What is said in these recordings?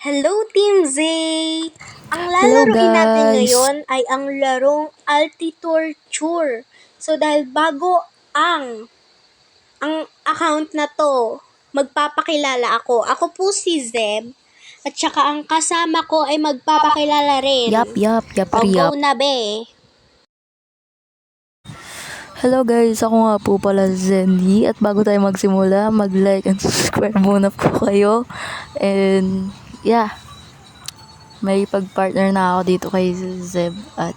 Hello, Team Z! Ang Hello lalaroin natin guys! ngayon ay ang larong Altitorture. So, dahil bago ang account na to, magpapakilala ako. Ako po si Zeb. At saka ang kasama ko ay magpapakilala rin. Yap, O, go yap. na be! Hello guys, ako nga po pala Zendy. At bago tayo magsimula, mag-like and subscribe muna po kayo. And yeah, may pag-partner na ako dito kay Zeb. At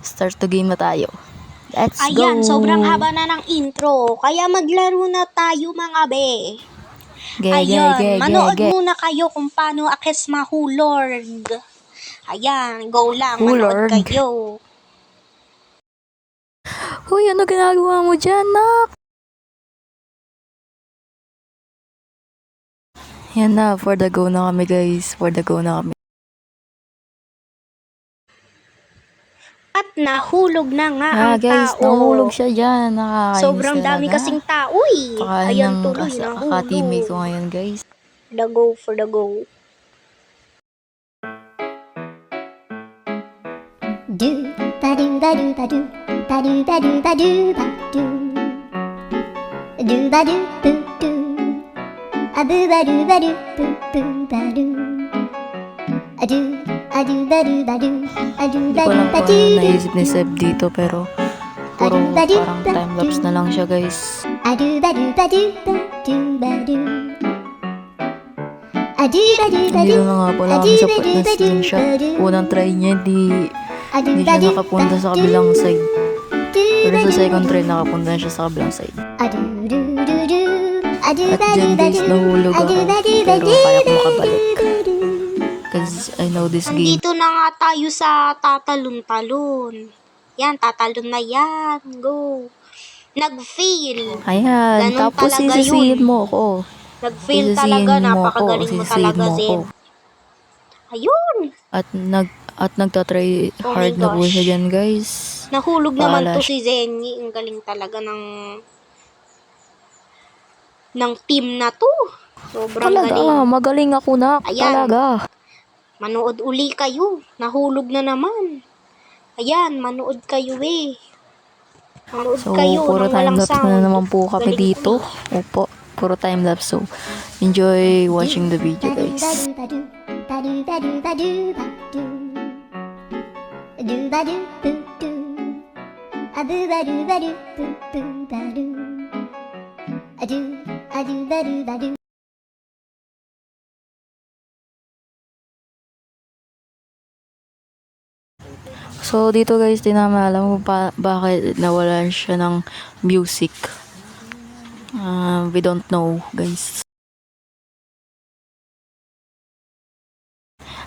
start to game na tayo. Let's go! Ayan, sobrang haba na ng intro. Kaya maglaro na tayo mga be. Ayun, manood muna kayo kung paano akis mahulog. Ayan, go lang, manood Hulog. kayo. Hoy, ano ginagawa mo dyan, nak? Yan na, for the go na kami guys. For the go na kami. At nahulog na nga ang Guys, tao. nahulog siya dyan. Nakakainis Sobrang dami talaga. kasing tao eh. Pakala Ayan ng tuloy, ka-teammate ko nahulog. ngayon guys. For the go. Do ba do ba do ba do ba do ba do ba do ba do ba do boo boo a boo ba do ba do boo boo ba do a do ba do ba do a do Hindi ba ko do alam ba kung do ano naisip ni Seb dito pero puro parang time-lapse na lang siya guys. a do ba do ba do ba do ba do a do ba do ba Hindi do na nga pala kami sa screenshot. Unang try niya, hindi siya nakapunta sa kabilang side. Pero sa second try, nakapunta siya sa kabilang side. At dyan guys, nahulog ako. Pero kaya ko makabalik. Cause I know this game. Dito na nga tayo sa tatalon-talon. Yan, tatalon na yan. Go. Nag-fail. Ayan, Ganun tapos talaga sisisihin yun. mo ako. Nag-fail Sisisihin talaga. mo ako, Napakagaling mo sisisihin talaga, mo ako. Zeb. Ayun. At nagtatry Oh hard my na po gosh. siya dyan guys. Nahulog naman Bahala to si Zenny. Ang galing talaga ng team na to. Sobrang Talaga, galing. magaling ako na. Ayan. Talaga. Manood uli kayo. Nahulog na naman. Ayan, manood kayo eh. Manood So, kayo puro ng walang time-lapse sound. na naman po kami Galing dito. ko Opo, puro time-lapse. So, enjoy watching the video guys. So, dito guys, di namin alam kung bakit nawalan siya ng music. We don't know, guys.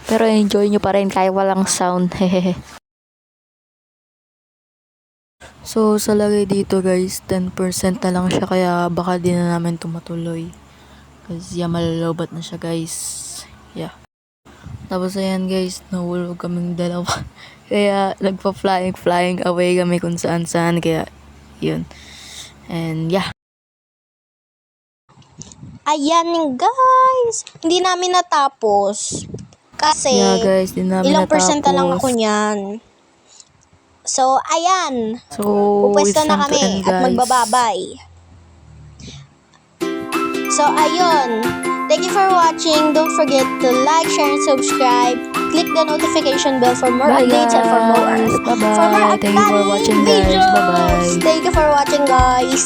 Pero enjoy nyo pa rin kahit walang sound. So, sa lagay dito guys, 10% na lang siya kaya baka di na namin tumatuloy. Kasi malalobat na siya guys. Yeah. Tapos ayan guys, nahulog kaming dalawa. Kaya nagpa-flying away kami kung saan. Kaya yun. And yeah. Ayan guys. Hindi namin natapos. Kasi Yeah guys, di namin ilang persenta lang natapos. ako niyan. So, ayan. So, Pupwesto it's na time to kami end, at guys. magbababay. So, ayun. Thank you for watching. Don't forget to like, share, and subscribe. Click the notification bell for more Bye, updates and for more guys. Bye-bye. for more Thank you for upcoming watching, guys. videos. Bye-bye. Thank you for watching, guys.